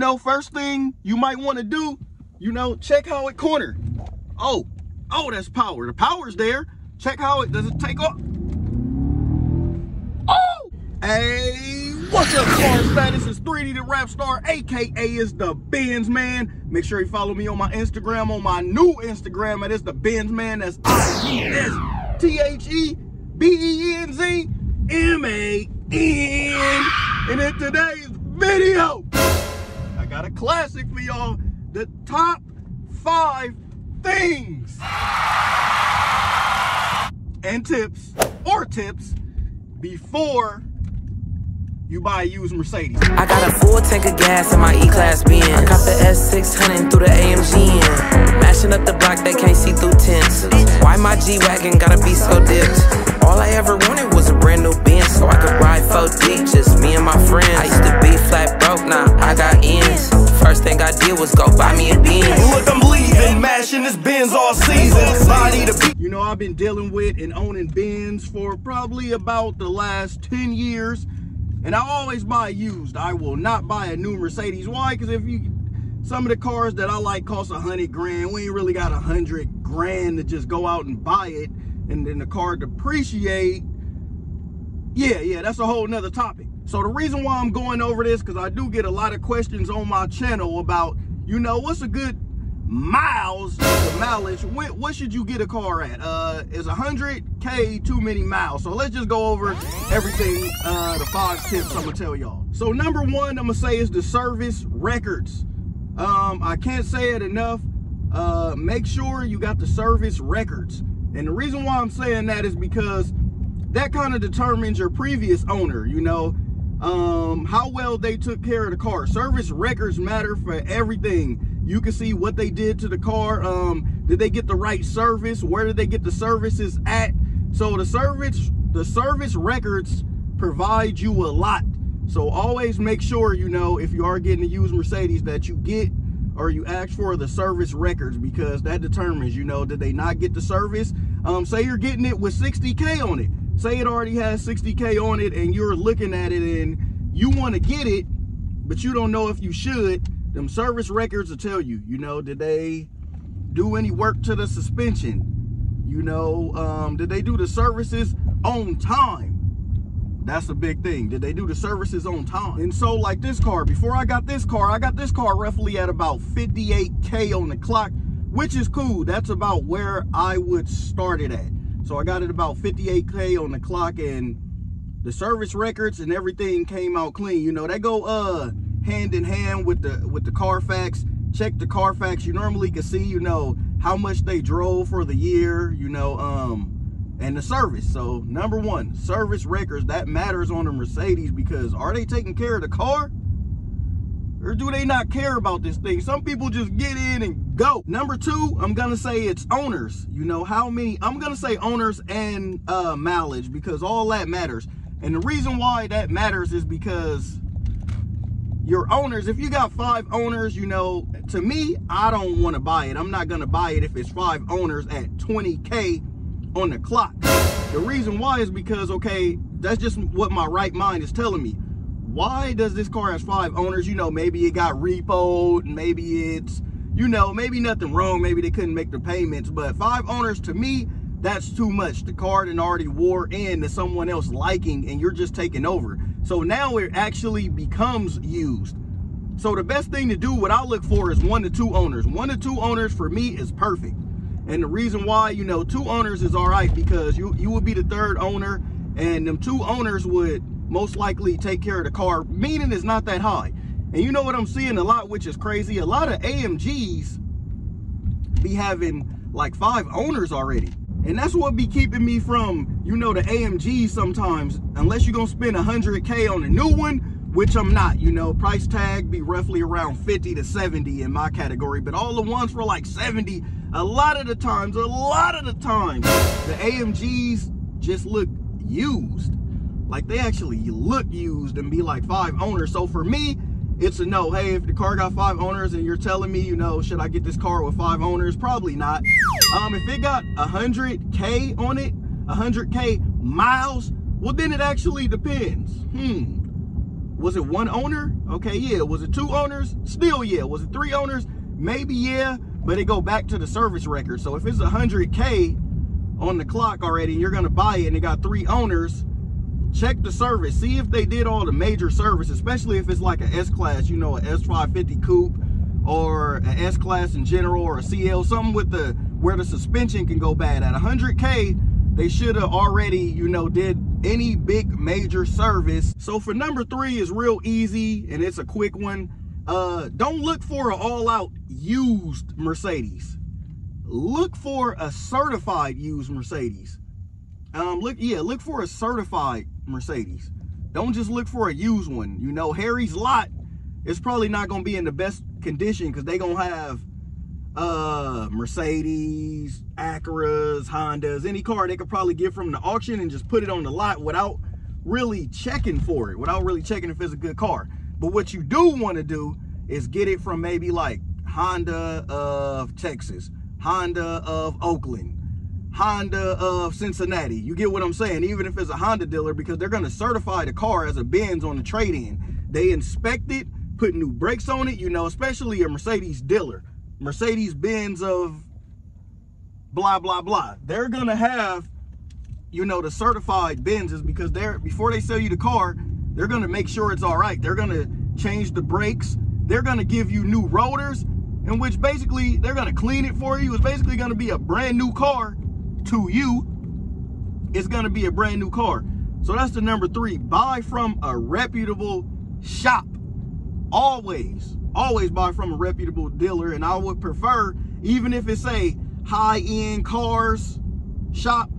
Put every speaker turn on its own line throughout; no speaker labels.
know, first thing you might want to do, you know, check how it corner. Oh, that's power. The power's there. Check how does it take off? Oh! Hey, what's up, car status? It's 3D the Rap Star, aka is the Benz Man. Make sure you follow me on my Instagram, on my new Instagram. It is the Benz Man. That's IESTHEBENZMAN. And in today's video, I got a classic for y'all. The top 5 things and tips before you buy a used Mercedes.
I got a full tank of gas in my E-Class Benz. I got the S600 through the AMG in. Mashing up the block, they can't see through tents. Why my G-Wagon gotta be so dipped? All I ever wanted was a brand new Benz, so I could ride 4 deep, just me and my friends. I used to be flat broke, now I got ends. First thing I did was go buy me a Benz.
Look, I'm leaving, mashing this Benz all season. Body to be.
You know, I've been dealing with and owning Benz for probably about the last 10 years. And I always buy used. I will not buy a new Mercedes. Why? Because some of the cars that I like cost 100 grand. We ain't really got 100 grand to just go out and buy it and then the car depreciate. Yeah, that's a whole nother topic. So the reason why I'm going over this, because I do get a lot of questions on my channel about, you know, what's a good miles, the mileage, what should you get a car at? Is 100K too many miles? So let's just go over everything, the 5 tips I'm gonna tell y'all. So number 1, I'm gonna say, is the service records. I can't say it enough. Make sure you got the service records. And the reason why I'm saying that is because that kind of determines your previous owner, you know, how well they took care of the car. Service records matter for everything. You can see what they did to the car. Did they get the right service? Where did they get the services at? So the service records provide you a lot. So always make sure, you know, if you are getting a used Mercedes, that you get or you ask for the service records, because that determines, you know, did they not get the service? Say you're getting it with 60K on it. Say it already has 60K on it and you're looking at it and you want to get it, but you don't know if you should. Them service records will tell you, you know, did they do any work to the suspension? You know, did they do the services on time? That's a big thing. Did they do the services on time? And so like this car, before I got this car roughly at about 58K on the clock, which is cool. That's about where I would start it at. So I got it about 58K on the clock, and the service records and everything came out clean. You know, they go hand in hand with the Carfax. Check the Carfax. You normally can see, you know, how much they drove for the year, you know, and the service. So number 1, service records, that matters on a Mercedes, because are they taking care of the car? Or do they not care about this thing? Some people just get in and go. Number 2, I'm gonna say it's owners. You know, how many, I'm gonna say owners and mileage, because all that matters. And the reason why that matters is because your owners, if you got 5 owners, you know, to me, I don't want to buy it. I'm not gonna buy it if it's 5 owners at 20K on the clock. The reason why is because, okay, that's just what my right mind is telling me. Why does this car have 5 owners? You know, maybe it got repoed, maybe it's, you know, maybe nothing wrong, maybe they couldn't make the payments, but 5 owners, to me, that's too much. The car done already wore in to someone else liking, and you're just taking over. So now it actually becomes used. So the best thing to do, what I look for, is 1 to 2 owners. 1 to 2 owners for me is perfect. And the reason why, you know, 2 owners is all right, because you would be the 3rd owner, and them 2 owners would most likely take care of the car, meaning it's not that high. And you know what I'm seeing a lot, which is crazy? A lot of AMGs be having like 5 owners already. And that's what be keeping me from, you know, the AMGs sometimes, unless you're gonna spend 100K on a new one, which I'm not, you know, price tag be roughly around 50 to 70 in my category, but all the ones for like 70, a lot of the times, the AMGs just look used. Like, they actually look used and be like 5 owners. So for me, it's a no. Hey, if the car got 5 owners and you're telling me, you know, should I get this car with 5 owners? Probably not. If it got 100K on it, 100K miles, well, then it actually depends. Was it one owner? Okay, yeah. Was it 2 owners? Still, yeah. Was it 3 owners? Maybe, yeah. But it go back to the service record. So if it's 100K on the clock already and you're gonna buy it and it got 3 owners, check the service. See if they did all the major service, especially if it's like a S-Class, you know, a S550 coupe or a S-Class in general, or a CL, something with the where the suspension can go bad. At 100K, they should have already, you know, did any big major service. So for number 3 is real easy and it's a quick one. Don't look for an all-out used Mercedes. Look for a certified used Mercedes. Look for a certified Mercedes. Don't just look for a used one. You know, Harry's lot is probably not gonna be in the best condition because they gonna have Mercedes, Acuras, Hondas, any car they could probably get from the auction and just put it on the lot without really checking for it, without really checking if it's a good car. But what you do want to do is get it from maybe like Honda of Texas, Honda of Oakland, Honda of Cincinnati. You get what I'm saying? Even if it's a Honda dealer, because they're going to certify the car as a Benz on the trade-in. They inspect it, put new brakes on it, you know, especially a Mercedes dealer. Mercedes-Benz of blah, blah, blah. They're going to have, you know, the certified Benzes, because before they sell you the car, they're going to make sure it's all right. They're going to change the brakes. They're going to give you new rotors, in which basically they're going to clean it for you. It's basically going to be a brand new car to you. It's going to be a brand new car. So that's the number 3. Buy from a reputable shop. Always buy from a reputable dealer. And I would prefer, even if it's a high-end cars shop,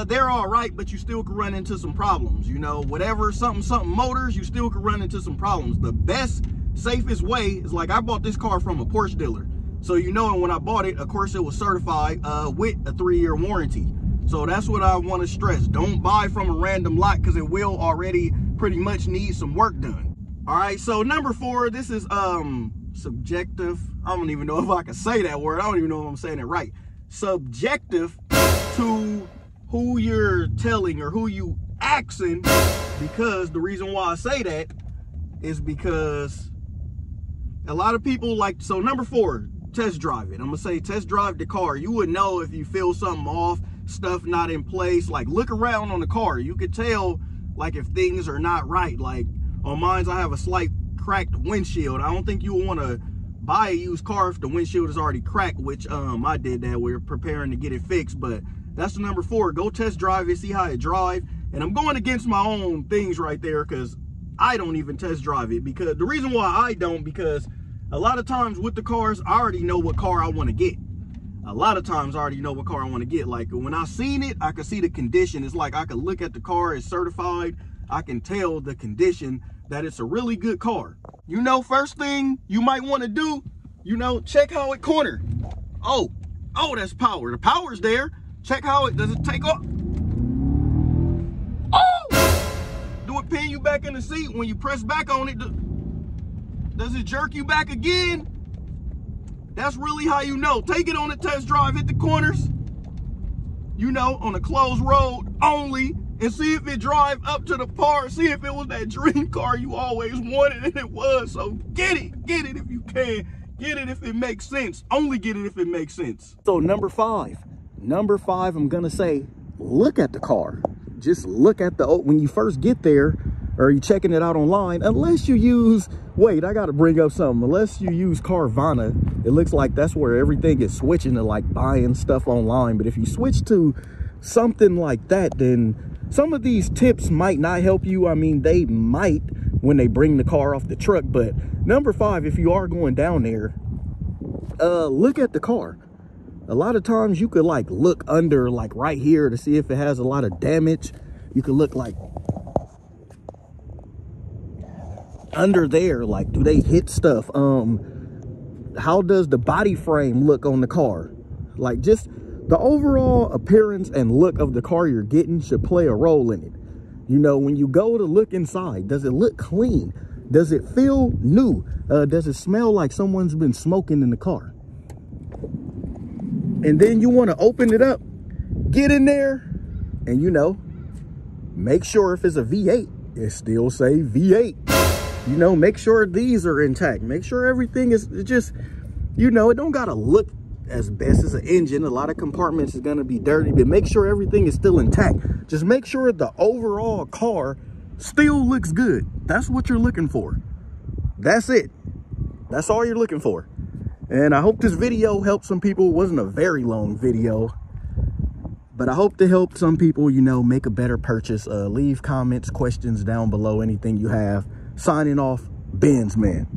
they're all right, but you still could run into some problems. You know, whatever, something motors, you still could run into some problems. The best, safest way is, like, I bought this car from a Porsche dealer. So, you know, and when I bought it, of course, it was certified with a 3-year warranty. So that's what I want to stress. Don't buy from a random lot, because it will already pretty much need some work done. All right, so number 4, this is subjective. I don't even know if I can say that word. I don't even know if I'm saying it right. Subjective to who you're telling or who you asking, because the reason why I say that is because a lot of people like, so number 4, test drive it. I'm gonna say test drive the car. You would know if you feel something off, stuff not in place. Like, look around on the car. You could tell, like, if things are not right. Like on mine, I have a slight cracked windshield. I don't think you want to buy a used car if the windshield is already cracked, which I did that. We're preparing to get it fixed. But that's the number 4. Go test drive it, see how it drive. And I'm going against my own things right there, because I don't even test drive it. Because the reason why I don't, because a lot of times with the cars, I already know what car I want to get. A lot of times I already know what car I want to get. Like when I seen it, I could see the condition. It's like I could look at the car, it's certified. I can tell the condition that it's a really good car. You know, first thing you might want to do, you know, check how it cornered. Oh, that's power. The power's there. Check how it, does it take off? Oh! Do it pin you back in the seat when you press back on it? Does it jerk you back again? That's really how you know. Take it on a test drive, hit the corners, you know, on a closed road only, and see if it drive up to the par. See if it was that dream car you always wanted, and it was. So get it if you can. Get it if it makes sense. Only get it if it makes sense. So number 5, I'm gonna say, look at the car. Just look at the, when you first get there, or you checking it out online, unless you use, wait, I gotta bring up something. Unless you use Carvana, it looks like that's where everything is switching to, like, buying stuff online. But if you switch to something like that, then some of these tips might not help you. I mean, they might when they bring the car off the truck. But number 5, if you are going down there, look at the car. A lot of times you could, like, look under, like, right here to see if it has a lot of damage. You could look, like, under there, like, do they hit stuff? How does the body frame look on the car? Like, just the overall appearance and look of the car you're getting should play a role in it. You know, when you go to look inside, does it look clean? Does it feel new? Does it smell like someone's been smoking in the car? And then you want to open it up, get in there, and, you know, make sure if it's a V8, it still say V8. You know, make sure these are intact. Make sure everything is just, you know, it don't gotta look as best as an engine. A lot of compartments is gonna be dirty, but make sure everything is still intact. Just make sure the overall car still looks good. That's what you're looking for. That's it. That's all you're looking for. And I hope this video helped some people. It wasn't a very long video, but I hope to help some people, you know, make a better purchase. Leave comments, questions down below, anything you have. Signing off, Benz Man.